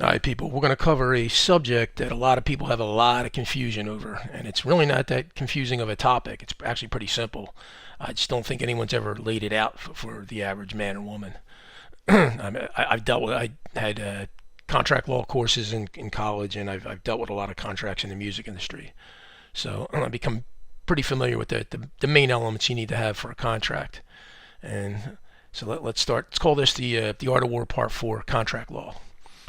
All right, people, we're going to cover a subject that a lot of people have a lot of confusion over, and it's really not that confusing of a topic. It's actually pretty simple. I just don't think anyone's ever laid it out for the average man or woman. I had contract law courses in college, and I've dealt with a lot of contracts in the music industry. So I've become pretty familiar with the main elements you need to have for a contract. And so let's start. Let's call this the Art of War Part 4, Contract Law.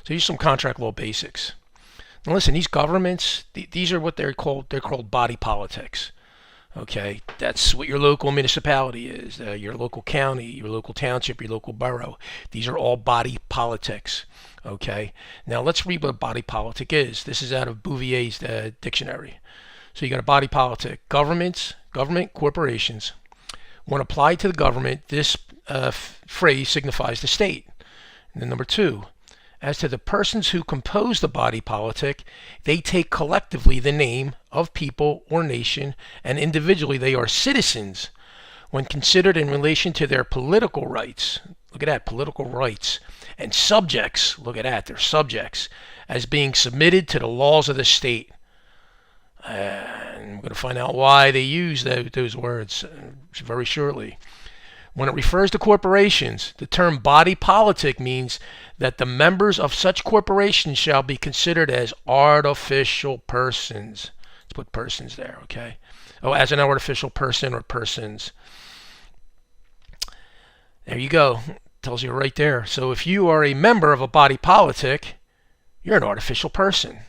So here's some contract law basics. Now listen, these governments, these are what they're called. They're called body politics. Okay, that's what your local municipality is, your local county, your local township, your local borough. These are all body politics. Okay, now let's read what a body politic is. This is out of Bouvier's dictionary. So you got a body politic. Government corporations. When applied to the government, this phrase signifies the state. And then number two, as to the persons who compose the body politic, they take collectively the name of people or nation, and individually they are citizens when considered in relation to their political rights. Look at that, political rights. And subjects, look at that, they're subjects, as being submitted to the laws of the state. And we're going to find out why they use those words very shortly. When it refers to corporations, the term body politic means that the members of such corporations shall be considered as artificial persons. Let's put persons there, okay? Oh, as an artificial person or persons. There you go. Tells you right there. So if you are a member of a body politic, you're an artificial person.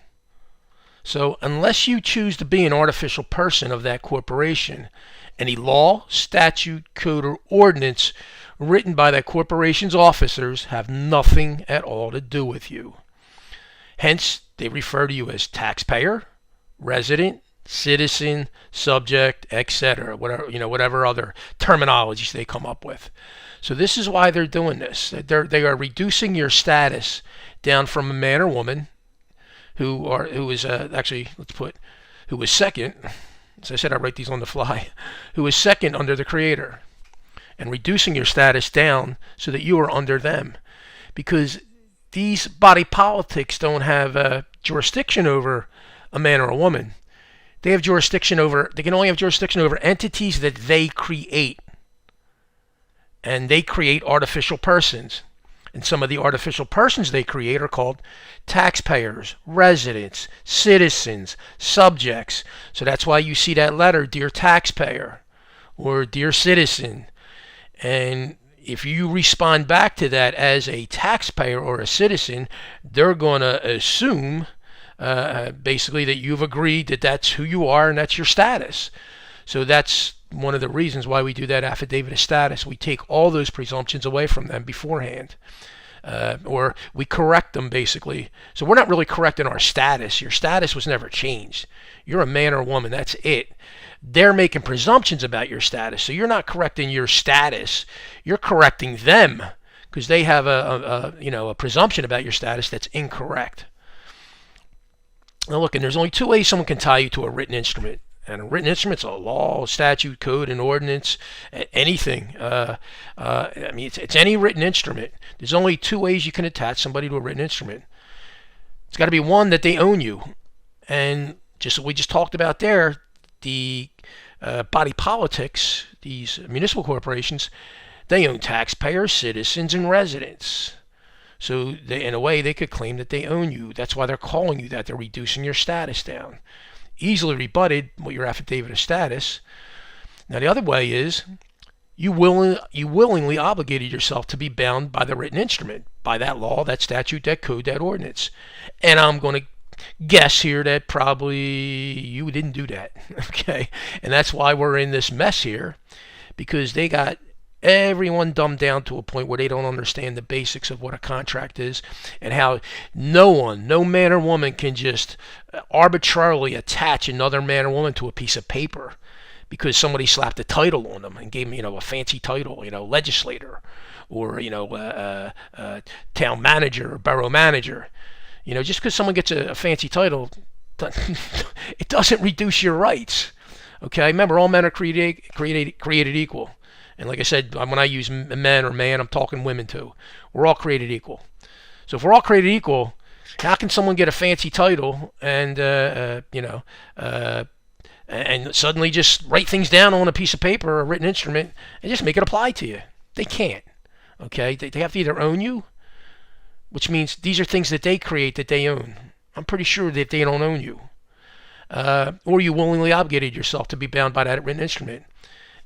So unless you choose to be an artificial person of that corporation, any law, statute, code, or ordinance written by that corporation's officers have nothing at all to do with you. Hence, they refer to you as taxpayer, resident, citizen, subject, etc. Whatever other terminologies they come up with. So this is why they're doing this. They are reducing your status down from a man or woman who is second. As I said, I write these on the fly. Who is second under the Creator, and reducing your status down so that you are under them, because these body politics don't have jurisdiction over a man or a woman. They have jurisdiction over. They can only have jurisdiction over entities that they create, and they create artificial persons. And some of the artificial persons they create are called taxpayers, residents, citizens, subjects. So that's why you see that letter, Dear Taxpayer or Dear Citizen. And if you respond back to that as a taxpayer or a citizen, they're going to assume basically that you've agreed that that's who you are and that's your status. So that's one of the reasons why we do that affidavit of status. We take all those presumptions away from them beforehand. Or we correct them basically. So we're not really correcting our status. Your status was never changed. You're a man or a woman. That's it. They're making presumptions about your status. So you're not correcting your status. You're correcting them because they have a presumption about your status that's incorrect. Now look, and there's only two ways someone can tie you to a written instrument. And a written instrument's a law, statute, code, and ordinance, anything. It's any written instrument. There's only two ways you can attach somebody to a written instrument. It's got to be one that they own you. And just we just talked about there, the body politics, these municipal corporations, they own taxpayers, citizens, and residents. So in a way, they could claim that they own you. That's why they're calling you that. They're reducing your status down. Easily rebutted with your affidavit of status. Now the other way is you willingly obligated yourself to be bound by the written instrument, by that law, that statute, that code, that ordinance. And I'm going to guess here that probably you didn't do that. Okay? And that's why we're in this mess here, because they got everyone dumbed down to a point where they don't understand the basics of what a contract is and how no man or woman can just arbitrarily attach another man or woman to a piece of paper because somebody slapped a title on them and gave them, a fancy title, legislator or, town manager or borough manager. Just because someone gets a fancy title, it doesn't reduce your rights. Okay? Remember, all men are created equal. And like I said, when I use men or man, I'm talking women too. We're all created equal. So if we're all created equal, How can someone get a fancy title and and suddenly just write things down on a piece of paper or a written instrument and just make it apply to you? They can't. Okay, they have to either own you, which means these are things that they create that they own. I'm pretty sure that they don't own you, or you willingly obligated yourself to be bound by that written instrument.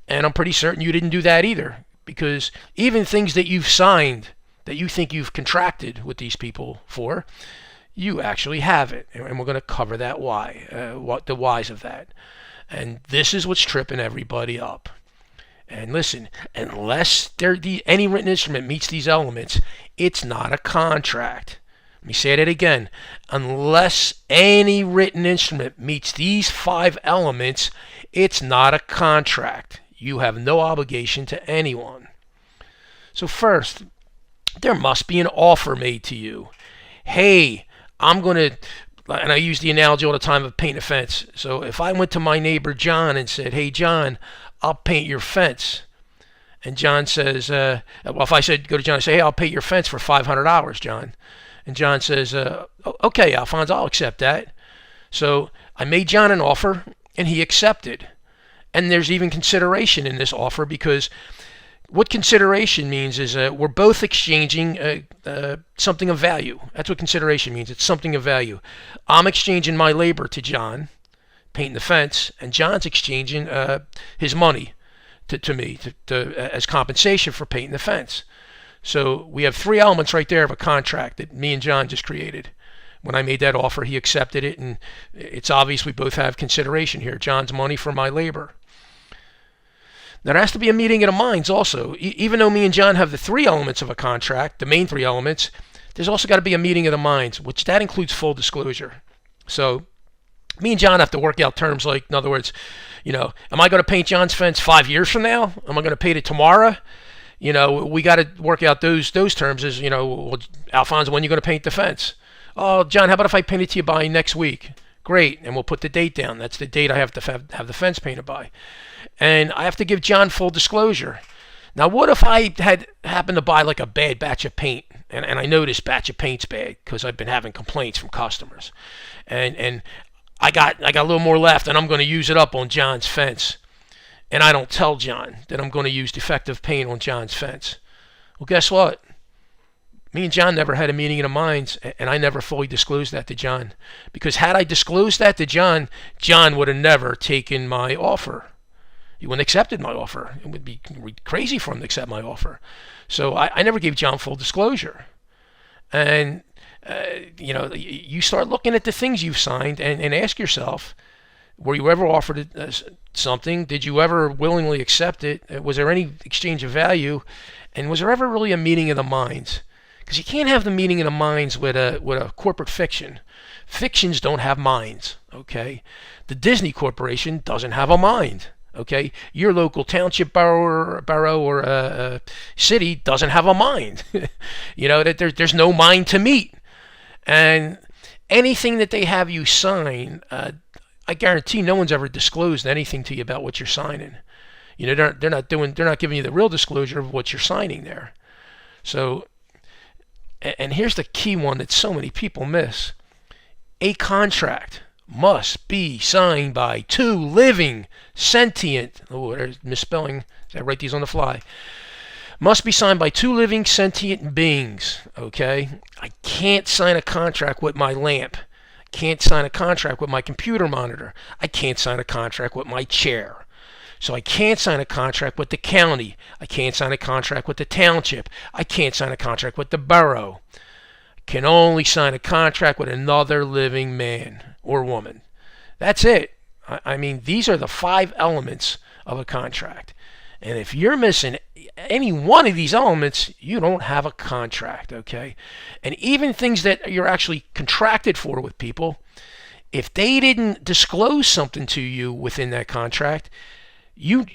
And I'm pretty certain you didn't do that either, because even things that you've signed that you think you've contracted with these people for, you actually have it, and we're going to cover that why, what the whys of that. And this is what's tripping everybody up. And listen, unless any written instrument meets these elements, it's not a contract. Let me say that again. Unless any written instrument meets these 5 elements, it's not a contract. You have no obligation to anyone. So first, there must be an offer made to you. Hey, I'm going to, and I use the analogy all the time of painting a fence. So if I went to my neighbor John and said, hey John, I'll paint your fence. And John says, well, if I said, go to John and say, hey, I'll paint your fence for $500, John. And John says, okay, Alphonse, I'll accept that. So I made John an offer and he accepted. And there's even consideration in this offer, because what consideration means is we're both exchanging something of value. That's what consideration means. It's something of value. I'm exchanging my labor to John, painting the fence, and John's exchanging his money to me as compensation for painting the fence. So we have 3 elements right there of a contract that me and John just created. When I made that offer, he accepted it, and it's obvious we both have consideration here. John's money for my labor. Now, there has to be a meeting of the minds also. Even though me and John have the 3 elements of a contract, the main 3 elements, there's also got to be a meeting of the minds, which that includes full disclosure. So me and John have to work out terms like, in other words, am I going to paint John's fence 5 years from now? Am I going to paint it tomorrow? We got to work out those terms as, well, Alphonse, when are you going to paint the fence? Oh, John, how about if I paint it to you by next week? Great, and we'll put the date down. That's the date I have to have the fence painted by. And I have to give John full disclosure. Now, what if I had happened to buy like a bad batch of paint, and I know this batch of paint's bad because I've been having complaints from customers, and I got a little more left, and I'm going to use it up on John's fence, and I don't tell John that I'm going to use defective paint on John's fence. Well, guess what? Me and John never had a meeting of the minds, and I never fully disclosed that to John, because had I disclosed that to John, John would have never taken my offer. He wouldn't have accepted my offer. It would be crazy for him to accept my offer. So I never gave John full disclosure. And, you start looking at the things you've signed and ask yourself, were you ever offered something? Did you ever willingly accept it? Was there any exchange of value? And was there ever really a meeting of the minds? Because you can't have the meeting of the minds with a corporate fiction. Fictions don't have minds, okay? The Disney Corporation doesn't have a mind. Okay, your local township, borough, or city doesn't have a mind. That there's no mind to meet, and anything that they have you sign, I guarantee no one's ever disclosed anything to you about what you're signing. They're not giving you the real disclosure of what you're signing there. So, and here's the key one that so many people miss: a contract must be signed by 2 living, sentient, there's misspelling, I write these on the fly, must be signed by 2 living, sentient beings, okay? I can't sign a contract with my lamp. I can't sign a contract with my computer monitor. I can't sign a contract with my chair. So I can't sign a contract with the county. I can't sign a contract with the township. I can't sign a contract with the borough. I can only sign a contract with another living man or woman. That's it. I mean, these are the 5 elements of a contract. And if you're missing any one of these elements, you don't have a contract, okay? And even things that you're actually contracted for with people, if they didn't disclose something to you within that contract,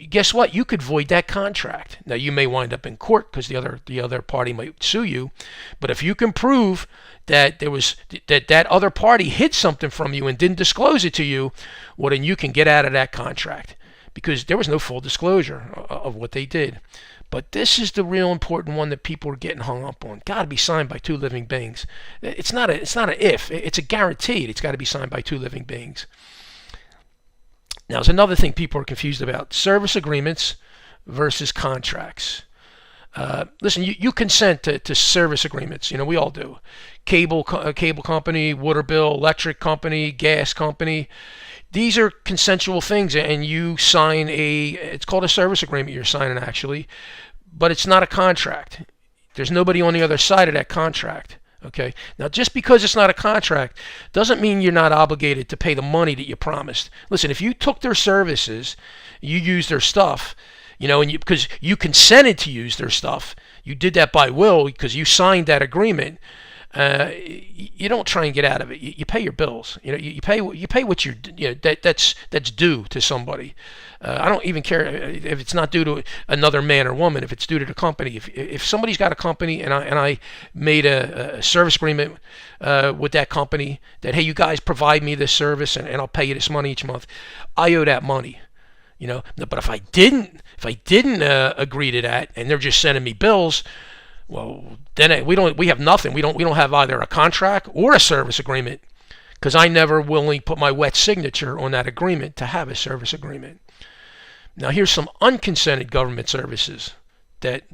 guess what? You could void that contract. Now, you may wind up in court because the other party might sue you, but if you can prove that that other party hid something from you and didn't disclose it to you, well, then you can get out of that contract, because there was no full disclosure of what they did. But this is the real important one that people are getting hung up on. Got to be signed by two living beings. It's not an if. It's a guaranteed. It's got to be signed by two living beings. Now, there's another thing people are confused about: service agreements versus contracts. Listen, you consent to service agreements. You know, we all do. Cable company, water bill, electric company, gas company. These are consensual things, and you sign it's called a service agreement you're signing, actually, but it's not a contract. There's nobody on the other side of that contract. Okay. Now, just because it's not a contract doesn't mean you're not obligated to pay the money that you promised. Listen, if you took their services, you used their stuff, you know, and because you consented to use their stuff, you did that by will because you signed that agreement. You don't try and get out of it. You pay your bills. You know, you pay what that's due to somebody. I don't even care if it's not due to another man or woman. If it's due to the company, if somebody's got a company and I made a service agreement with that company that, hey, you guys provide me this service and I'll pay you this money each month, I owe that money. You know, but if I didn't agree to that and they're just sending me bills, well, then we have nothing. We don't have either a contract or a service agreement, because I never willingly put my wet signature on that agreement to have a service agreement. Now, here's some unconsented government services that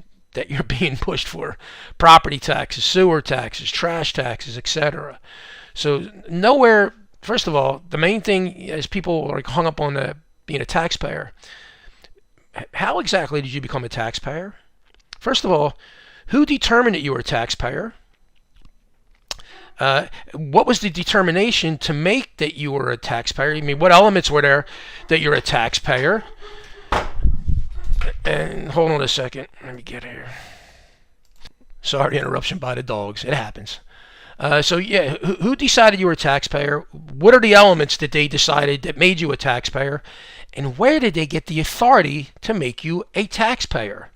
you're being pushed for: property taxes, sewer taxes, trash taxes, etc. So nowhere. First of all, the main thing is people are hung up on being a taxpayer. How exactly did you become a taxpayer? First of all, who determined that you were a taxpayer? What was the determination to make that you were a taxpayer? I mean, what elements were there that you're a taxpayer? And hold on a second. Let me get here. Sorry, interruption by the dogs. It happens. So yeah, who decided you were a taxpayer? What are the elements that they decided that made you a taxpayer? And where did they get the authority to make you a taxpayer?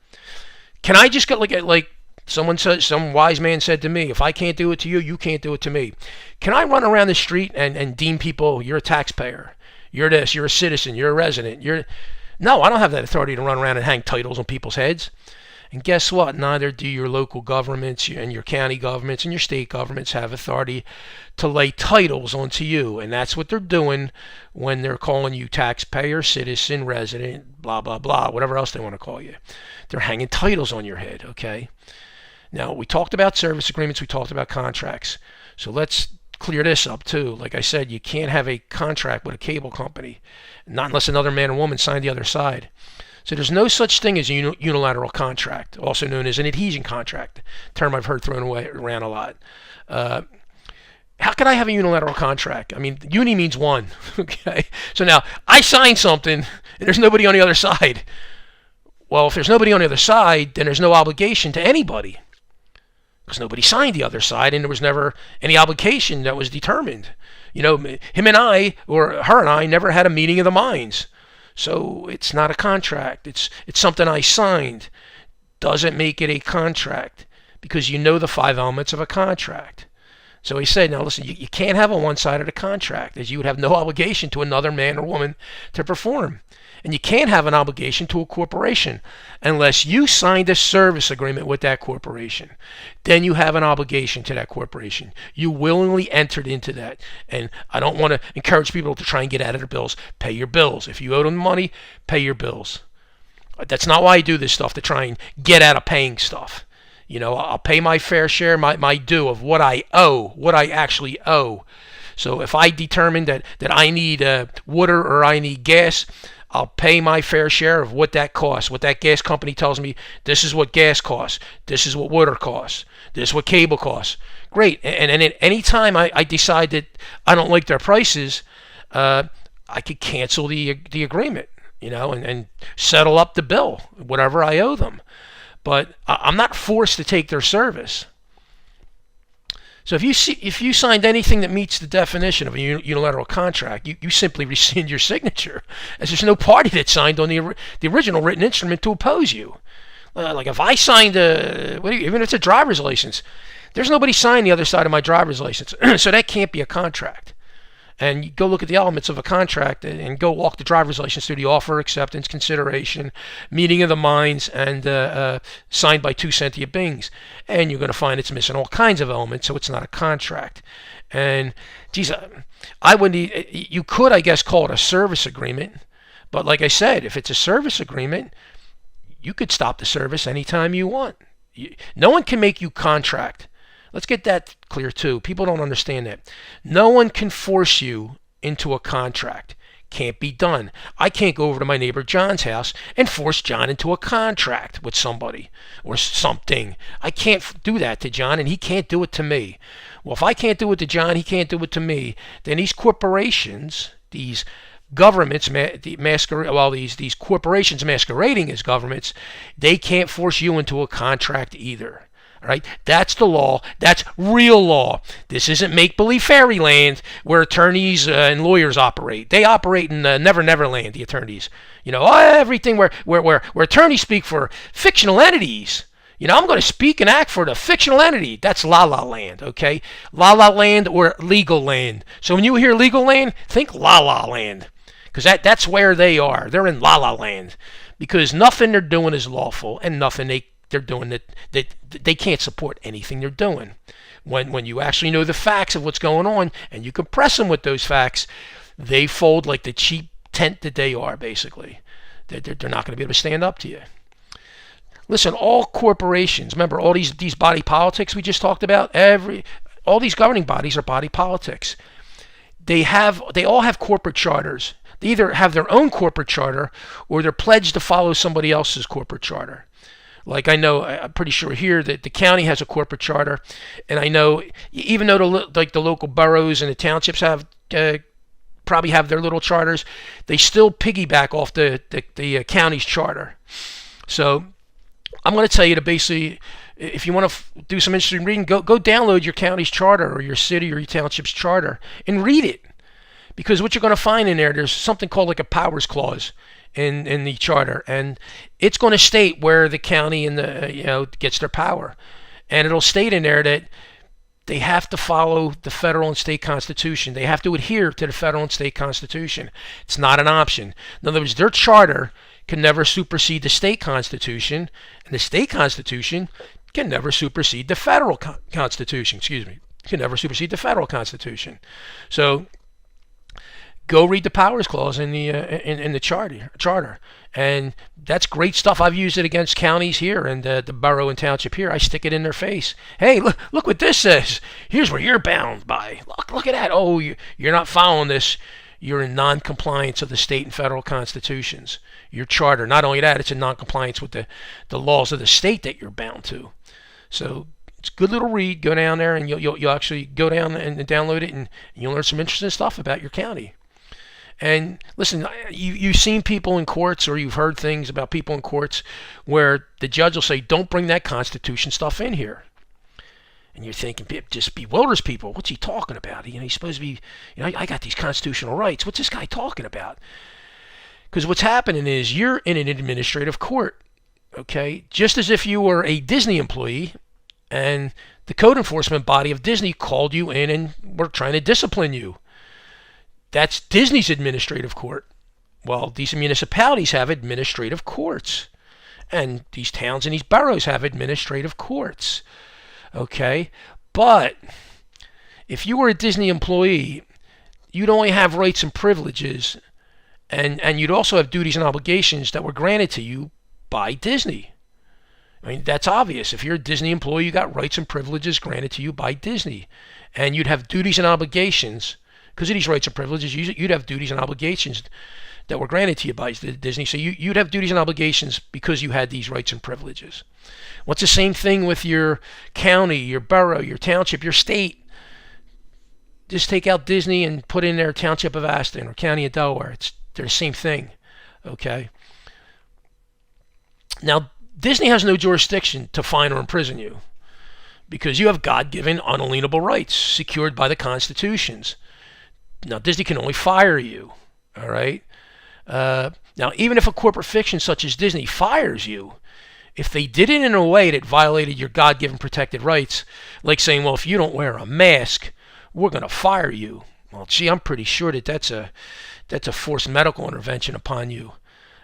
Can I just get like someone said, some wise man said to me, if I can't do it to you, you can't do it to me. Can I run around the street and deem people, you're a taxpayer, you're this, you're a citizen, you're a resident, No, I don't have that authority to run around and hang titles on people's heads. And guess what? Neither do your local governments and your county governments and your state governments have authority to lay titles onto you. And that's what they're doing when they're calling you taxpayer, citizen, resident, blah, blah, blah, whatever else they want to call you. They're hanging titles on your head, okay? Now, we talked about service agreements. We talked about contracts. So let's clear this up, too. Like I said, you can't have a contract with a cable company, not unless another man or woman signed the other side. So there's no such thing as a unilateral contract, also known as an adhesion contract, term I've heard thrown around a lot. How can I have a unilateral contract? I mean, uni means one, okay? So now, I sign something, and there's nobody on the other side. Well, if there's nobody on the other side, then there's no obligation to anybody, because nobody signed the other side, and there was never any obligation that was determined. You know, him and I, or her and I, never had a meeting of the minds. So it's not a contract. It's something I signed. Doesn't make it a contract, because you know the 5 elements of a contract. So he said, now listen, you can't have a one-sided contract, as you would have no obligation to another man or woman to perform. And you can't have an obligation to a corporation unless you signed a service agreement with that corporation. Then you have an obligation to that corporation. You willingly entered into that. And I don't want to encourage people to try and get out of their bills. Pay your bills. If you owe them money, pay your bills. That's not why I do this stuff, to try and get out of paying stuff. You know, I'll pay my fair share, my due of what I owe, what I actually owe. So if I determine that I need water or I need gas, I'll pay my fair share of what that costs, what that gas company tells me, this is what gas costs, this is what water costs, this is what cable costs. Great. And at any time I decide that I don't like their prices, I could cancel the agreement, you know, and settle up the bill, whatever I owe them. But I'm not forced to take their service. So if you signed anything that meets the definition of a unilateral contract, you simply rescind your signature, as there's no party that signed on the original written instrument to oppose you. Like if I signed even if it's a driver's license, there's nobody signed the other side of my driver's license, so that can't be a contract. And you go look at the elements of a contract and go walk the driver's license through the offer, acceptance, consideration, meeting of the minds, and signed by two sentient beings. And you're going to find it's missing all kinds of elements, so it's not a contract. And geez, I wouldn't. You could, I guess, call it a service agreement, but like I said, if it's a service agreement, you could stop the service anytime you want. No one can make you contract. Let's get that clear too. People don't understand that. No one can force you into a contract. Can't be done. I can't go over to my neighbor John's house and force John into a contract with somebody or something. I can't do that to John, and he can't do it to me. Well, if I can't do it to John, he can't do it to me. Then these corporations, these governments, these corporations masquerading as governments, they can't force you into a contract either. All right, that's the law. That's real law. This isn't make-believe fairyland where attorneys and lawyers operate. They operate in Never Never Land. The attorneys, everything where attorneys speak for fictional entities. I'm going to speak and act for the fictional entity. That's La La Land, okay? La La Land or Legal Land. So when you hear Legal Land, think La La Land, because that's where they are. They're in La La Land because nothing they're doing is lawful, and nothing they're doing that they can't support anything they're doing. When you actually know the facts of what's going on and you can press them with those facts, they fold like the cheap tent that they are, basically. They're not going to be able to stand up to you. Listen, all corporations, remember all these body politics we just talked about, all these governing bodies are body politics. They all have corporate charters. They either have their own corporate charter or they're pledged to follow somebody else's corporate charter. Like I'm pretty sure here that the county has a corporate charter, and I know even though the local boroughs and the townships have probably have their little charters, they still piggyback off the county's charter. So I'm going to tell you to basically, if you want to do some interesting reading, go download your county's charter or your city or your township's charter and read it, because what you're going to find in there's something called like a powers clause in the charter, and it's going to state where the county and the gets their power, and it'll state in there that they have to follow the federal and state constitution. They have to adhere to the federal and state constitution. It's not an option. In other words, their charter can never supersede the state constitution, and the state constitution can never supersede the federal constitution. Can never supersede the federal constitution. So go read the powers clause in the charter, and that's great stuff. I've used it against counties here and the borough and township here. I stick it in their face. Hey, look what this says. Here's what you're bound by. Look at that. Oh, you're not following this. You're in non-compliance of the state and federal constitutions. Your charter. Not only that, it's in non-compliance with the laws of the state that you're bound to. So it's a good little read. Go down there and you'll actually go down and download it, and you'll learn some interesting stuff about your county. And listen, you've seen people in courts, or you've heard things about people in courts where the judge will say, don't bring that Constitution stuff in here. And you're thinking, it just bewilders people. What's he talking about? He's supposed to be, I got these constitutional rights. What's this guy talking about? Because what's happening is you're in an administrative court, okay? Just as if you were a Disney employee and the code enforcement body of Disney called you in and were trying to discipline you. That's Disney's administrative court. Well, these municipalities have administrative courts, and these towns and these boroughs have administrative courts. Okay, but if you were a Disney employee, you'd only have rights and privileges, and you'd also have duties and obligations that were granted to you by Disney. I mean, that's obvious. If you're a Disney employee, you got rights and privileges granted to you by Disney, and you'd have duties and obligations. Because of these rights and privileges, you'd have duties and obligations that were granted to you by Disney. So you'd have duties and obligations because you had these rights and privileges. What's the same thing with your county, your borough, your township, your state? Just take out Disney and put in there Township of Aston or County of Delaware. They're the same thing, okay? Now, Disney has no jurisdiction to fine or imprison you because you have God-given unalienable rights secured by the constitutions. Now, Disney can only fire you, all right? Now, even if a corporate fiction such as Disney fires you, if they did it in a way that violated your God-given protected rights, like saying, well, if you don't wear a mask, we're going to fire you. Well, gee, I'm pretty sure that that's a forced medical intervention upon you.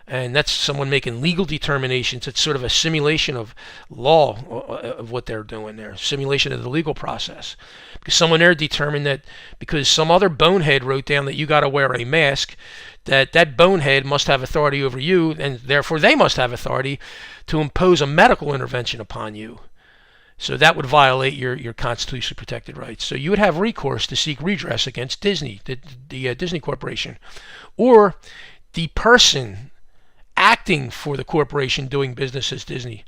And that's someone making legal determinations. It's sort of a simulation of law of what they're doing there, simulation of the legal process. Because someone there determined that because some other bonehead wrote down that you got to wear a mask, that bonehead must have authority over you, and therefore they must have authority to impose a medical intervention upon you. So that would violate your constitutionally protected rights. So you would have recourse to seek redress against Disney, the Disney Corporation, or the person acting for the corporation doing business as Disney,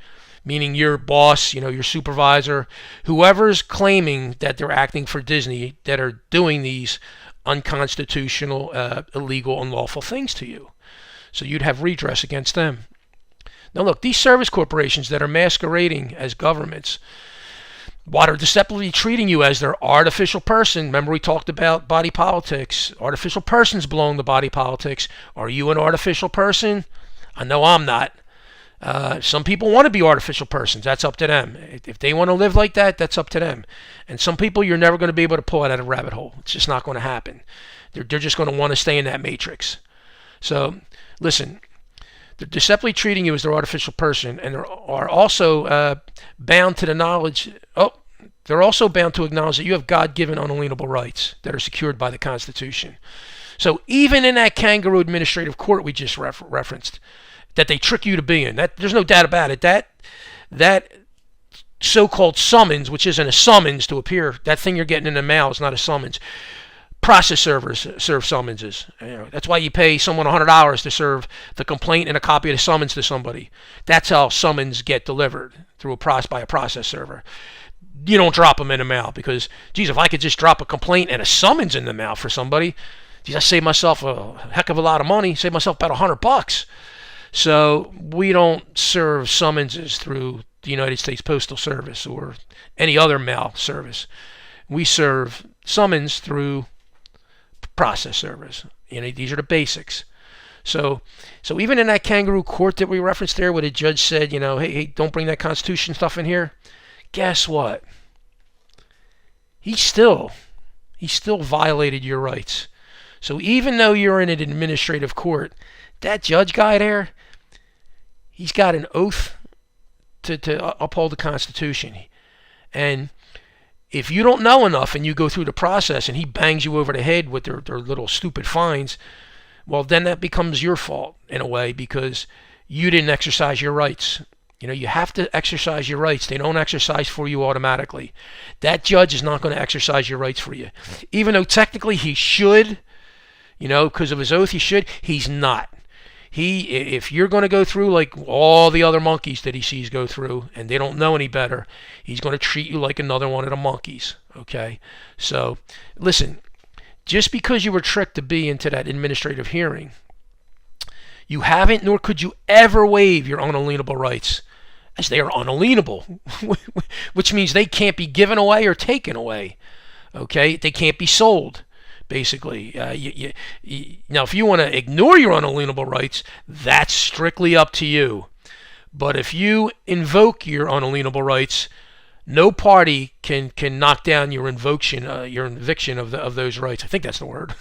meaning your boss, your supervisor, whoever's claiming that they're acting for Disney, that are doing these unconstitutional, illegal, unlawful things to you. So you'd have redress against them. Now look, these service corporations that are masquerading as governments, what are deceptively treating you as their artificial person. Remember we talked about body politics. Artificial persons belong to body politics. Are you an artificial person? I know I'm not. Some people want to be artificial persons. That's up to them. If they want to live like that, that's up to them. And some people you're never going to be able to pull out of a rabbit hole. It's just not going to happen. They're just going to want to stay in that matrix. So listen, they're deceptively treating you as their artificial person, and they are also bound to the knowledge. They're also bound to acknowledge that you have God-given unalienable rights that are secured by the Constitution. So even in that kangaroo administrative court we just referenced, that they trick you to be in, that there's no doubt about it. That so-called summons, which isn't a summons to appear, that thing you're getting in the mail is not a summons. Process servers serve summonses. That's why you pay someone $100 to serve the complaint and a copy of the summons to somebody. That's how summons get delivered, by a process server. You don't drop them in the mail because, geez, if I could just drop a complaint and a summons in the mail for somebody, geez, I save myself a heck of a lot of money, save myself about $100. So we don't serve summonses through the United States Postal Service or any other mail service. We serve summons through process servers. These are the basics. So even in that kangaroo court that we referenced there, where the judge said, hey, don't bring that Constitution stuff in here. Guess what? He still violated your rights. So even though you're in an administrative court, that judge guy there, he's got an oath to uphold the Constitution. And if you don't know enough and you go through the process and he bangs you over the head with their little stupid fines, well, then that becomes your fault in a way because you didn't exercise your rights. You have to exercise your rights. They don't exercise for you automatically. That judge is not going to exercise your rights for you. Even though technically he should, because of his oath he should, he's not. If you're going to go through like all the other monkeys that he sees go through and they don't know any better, he's going to treat you like another one of the monkeys. Okay? So, listen, just because you were tricked to be into that administrative hearing, you haven't nor could you ever waive your unalienable rights, as they are unalienable, which means they can't be given away or taken away. Okay? They can't be sold. Basically, now if you want to ignore your unalienable rights, that's strictly up to you. But if you invoke your unalienable rights, no party can knock down your eviction of those rights. I think that's the word.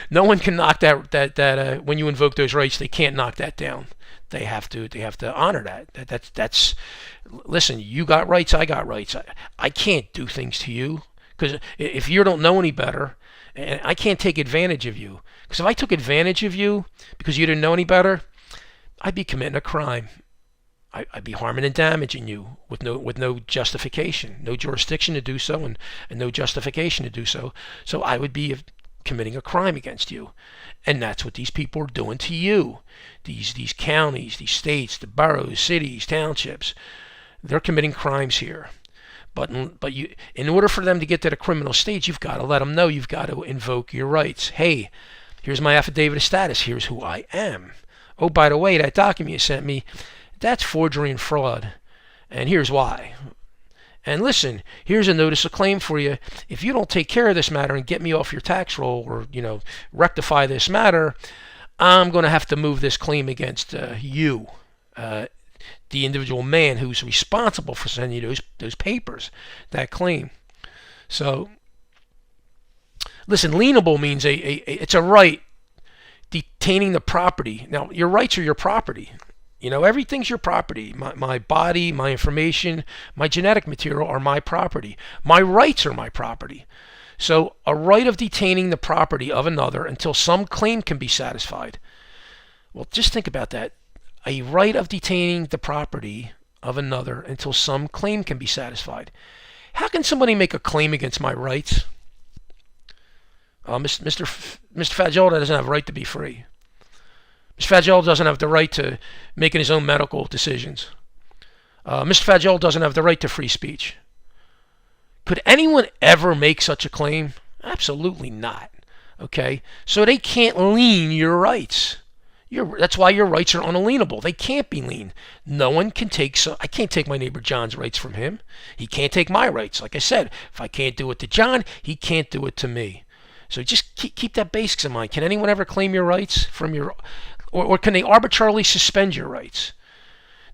No one can knock that when you invoke those rights, they can't knock that down. They have to honor that. That's listen. You got rights. I got rights. I can't do things to you because if you don't know any better. And I can't take advantage of you. Because if I took advantage of you because you didn't know any better, I'd be committing a crime. I'd be harming and damaging you with no justification, no jurisdiction to do so, and no justification to do so. So I would be committing a crime against you. And that's what these people are doing to you. These counties, these states, the boroughs, cities, townships, they're committing crimes here. But you, in order for them to get to the criminal stage, you've got to let them know. You've got to invoke your rights. Hey, here's my affidavit of status. Here's who I am. Oh, by the way, that document you sent me, that's forgery and fraud. And here's why. And listen, here's a notice of claim for you. If you don't take care of this matter and get me off your tax roll or, rectify this matter, I'm going to have to move this claim against you. The individual man who's responsible for sending you those papers, that claim. So, Listen, lienable means it's a right detaining the property. Now, your rights are your property. Everything's your property. My body, my information, my genetic material are my property. My rights are my property. So a right of detaining the property of another until some claim can be satisfied. Well, just think about that. A right of detaining the property of another until some claim can be satisfied. How can somebody make a claim against my rights? Mr. Faggiola doesn't have a right to be free. Mr. Faggiola doesn't have the right to making his own medical decisions. Mr. Faggiola doesn't have the right to free speech. Could anyone ever make such a claim? Absolutely not. Okay? So they can't lien your rights. That's why your rights are unalienable. They can't be liened. No one can I can't take my neighbor John's rights from him. He can't take my rights. Like I said, if I can't do it to John, he can't do it to me. So just keep that basics in mind. Can anyone ever claim your rights from or can they arbitrarily suspend your rights?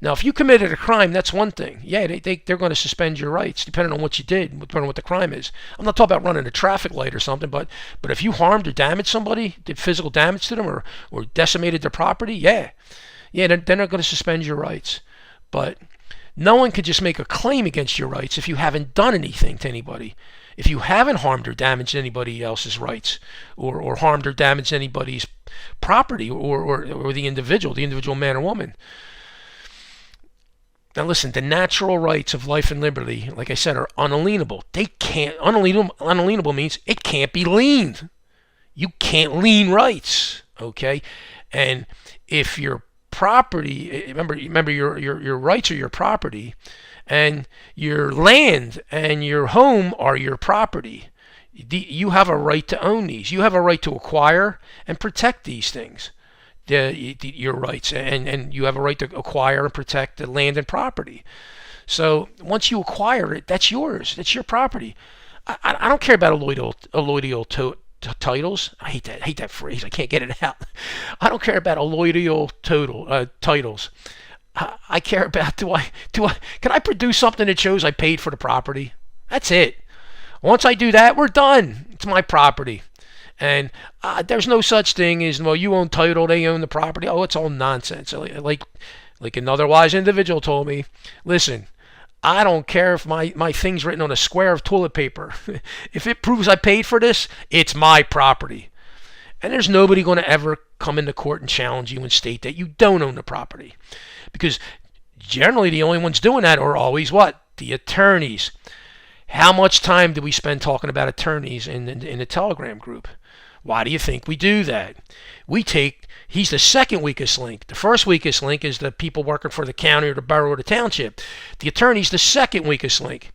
Now, if you committed a crime, that's one thing. Yeah, they're going to suspend your rights, depending on what you did, depending on what the crime is. I'm not talking about running a traffic light or something, but if you harmed or damaged somebody, did physical damage to them, or decimated their property, yeah, then they're going to suspend your rights. But no one can just make a claim against your rights if you haven't done anything to anybody. If you haven't harmed or damaged anybody else's rights, or harmed or damaged anybody's property, or the individual man or woman. Now listen, the natural rights of life and liberty, like I said, are unalienable. Unalienable means it can't be liened. You can't lien rights, okay? And if your property, remember your rights are your property, and your land and your home are your property. You have a right to own these. You have a right to acquire and protect these things. Your rights, and you have a right to acquire and protect the land and property. So once you acquire it, that's yours. That's your property. I don't care about allodial titles. I hate that phrase. I can't get it out. I don't care about allodial titles. I care about can I produce something that shows I paid for the property? That's it. Once I do that, we're done. It's my property. And there's no such thing as, well, you own title, they own the property. Oh, it's all nonsense. Like another wise individual told me, listen, I don't care if my thing's written on a square of toilet paper. If it proves I paid for this, it's my property. And there's nobody going to ever come into court and challenge you and state that you don't own the property. Because generally the only ones doing that are always what? The attorneys. How much time do we spend talking about attorneys in the Telegram group? Why do you think we do that? He's the second weakest link. The first weakest link is the people working for the county or the borough or the township. The attorney's the second weakest link.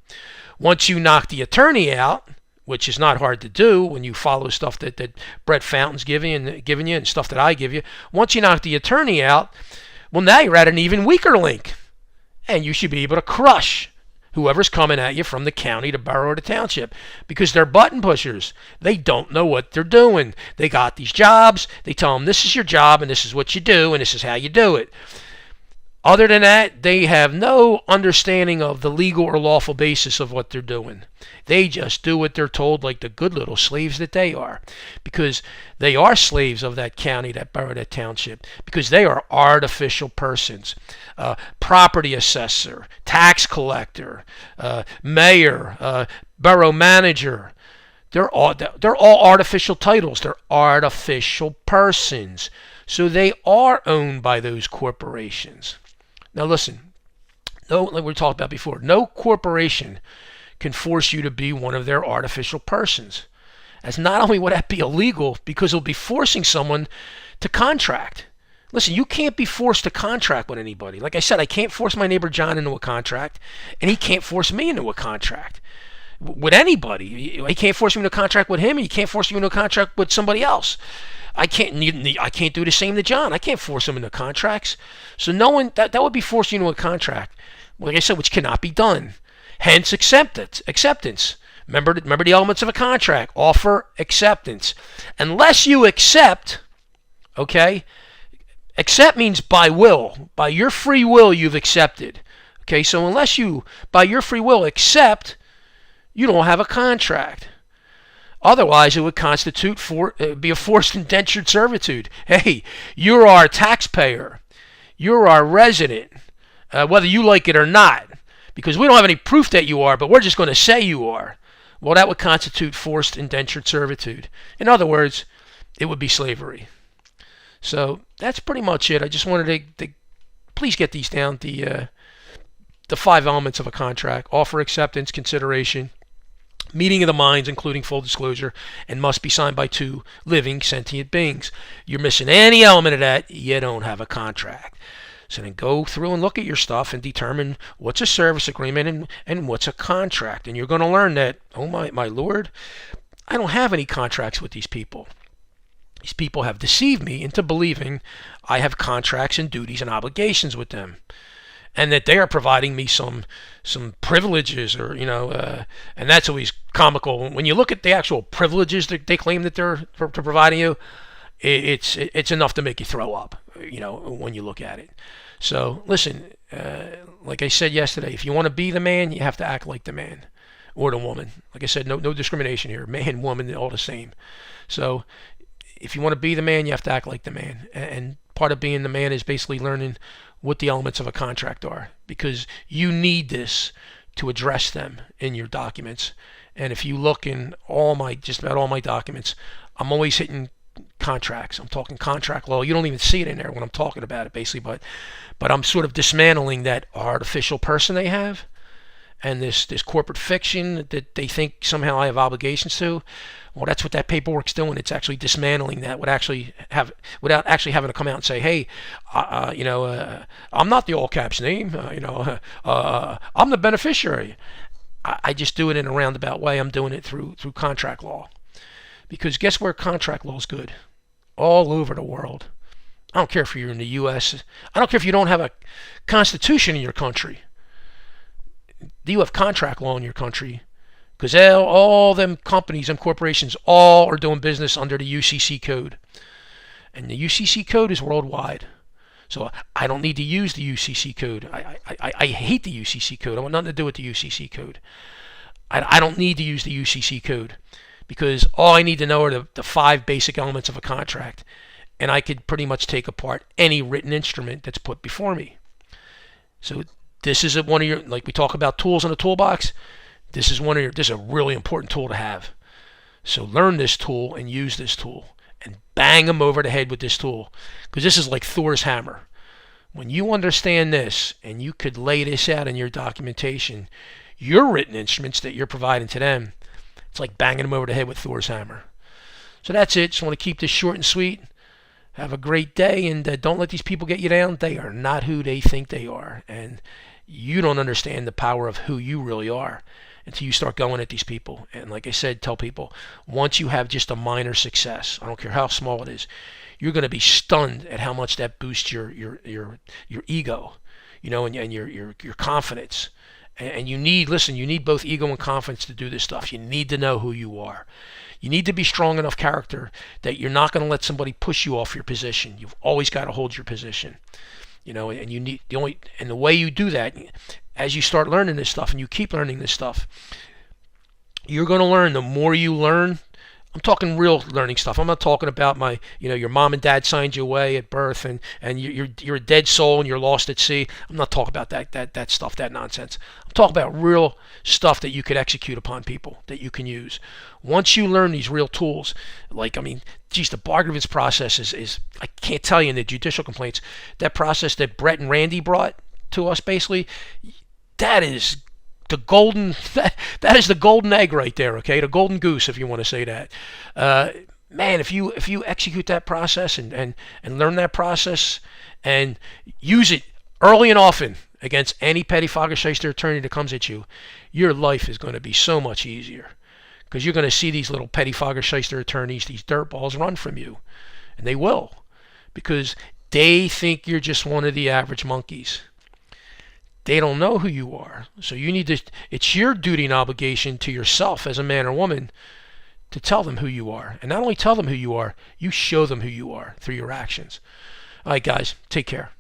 Once you knock the attorney out, which is not hard to do when you follow stuff that Brett Fountain's giving you and stuff that I give you, once you knock the attorney out, well, now you're at an even weaker link. And you should be able to crush whoever's coming at you from the county, the borough, or the township, because they're button pushers. They don't know what they're doing. They got these jobs. They tell them this is your job and this is what you do and this is how you do it. Other than that, they have no understanding of the legal or lawful basis of what they're doing. They just do what they're told, like the good little slaves that they are, because they are slaves of that county, that borough, that township, because they are artificial persons. Property assessor, tax collector, mayor, borough manager. They're all artificial titles. They're artificial persons. So they are owned by those corporations. Now listen, like we talked about before, no corporation can force you to be one of their artificial persons. As not only would that be illegal, because it'll be forcing someone to contract. Listen, you can't be forced to contract with anybody. Like I said, I can't force my neighbor John into a contract, and he can't force me into a contract with anybody. He can't force me into a contract with him, and he can't force me into a contract with somebody else. I can't do the same to John. I can't force him into contracts. So no one that would be forcing you into a contract, like I said, which cannot be done. Hence acceptance. Remember the elements of a contract. Offer, acceptance. Unless you accept, okay? Accept means by will. By your free will, you've accepted. Okay, so unless you, by your free will, accept, you don't have a contract. Otherwise, it would constitute be a forced indentured servitude. Hey, you're our taxpayer. You're our resident, whether you like it or not, because we don't have any proof that you are, but we're just going to say you are. Well, that would constitute forced indentured servitude. In other words, it would be slavery. So that's pretty much it. I just wanted to please get these down. The 5 elements of a contract: offer, acceptance, consideration, meeting of the minds, including full disclosure, and must be signed by 2 living sentient beings. You're missing any element of that, you don't have a contract. So then go through and look at your stuff and determine what's a service agreement and what's a contract. And you're going to learn that, oh my Lord, I don't have any contracts with these people. These people have deceived me into believing I have contracts and duties and obligations with them, and that they are providing me some privileges, or and that's always comical when you look at the actual privileges that they claim that they're providing you. It's enough to make you throw up, when you look at it. So listen, like I said yesterday, if you want to be the man, you have to act like the man or the woman. Like I said, no discrimination here. Man, woman, all the same. So if you want to be the man, you have to act like the man. And part of being the man is basically learning what the elements of a contract are, because you need this to address them in your documents. And if you look in just about all my documents, I'm always hitting contracts. I'm talking contract law. You don't even see it in there when I'm talking about it, basically, but I'm sort of dismantling that artificial person they have, and this corporate fiction that they think somehow I have obligations to. Well, that's what that paperwork's doing. It's actually dismantling that without actually having to come out and say, hey, I'm not the all caps name. I'm the beneficiary. I just do it in a roundabout way. I'm doing it through contract law. Because guess where contract law is good? All over the world. I don't care if you're in the U.S. I don't care if you don't have a constitution in your country. Do you have contract law in your country? Because all them companies and corporations all are doing business under the UCC code. And the UCC code is worldwide. So I don't need to use the UCC code. I hate the UCC code. I want nothing to do with the UCC code. I don't need to use the UCC code, because all I need to know are the 5 basic elements of a contract. And I could pretty much take apart any written instrument that's put before me. So this is one of your, like we talk about tools in a toolbox, this is a really important tool to have. So learn this tool and use this tool and bang them over the head with this tool, because this is like Thor's hammer. When you understand this and you could lay this out in your documentation, your written instruments that you're providing to them, it's like banging them over the head with Thor's hammer. So that's it. Just want to keep this short and sweet. Have a great day, and don't let these people get you down. They are not who they think they are, and you don't understand the power of who you really are until you start going at these people. And like I said, tell people, once you have just a minor success, I don't care how small it is, you're going to be stunned at how much that boosts your ego, and your confidence. And you need both ego and confidence to do this stuff. You need to know who you are. You need to be strong enough character that you're not going to let somebody push you off your position. You've always got to hold your position. And you need the way you do that, as you start learning this stuff and you keep learning this stuff, you're going to learn. The more you learn, I'm talking real learning stuff. I'm not talking about your mom and dad signed you away at birth and you're a dead soul and you're lost at sea. I'm not talking about that stuff, that nonsense. I'm talking about real stuff that you could execute upon people, that you can use. Once you learn these real tools, the bar grievance process is I can't tell you in the judicial complaints, that process that Brett and Randy brought to us, basically, that is the golden that is the golden egg right there, okay? The golden goose, if you want to say that. Man, if you execute that process and learn that process and use it early and often against any pettifogger shyster attorney that comes at you, your life is going to be so much easier, because you're going to see these little pettifogger shyster attorneys, these dirtballs, run from you, and they will, because they think you're just one of the average monkeys. They don't know who you are. So it's your duty and obligation to yourself as a man or woman to tell them who you are. And not only tell them who you are, you show them who you are through your actions. All right, guys, take care.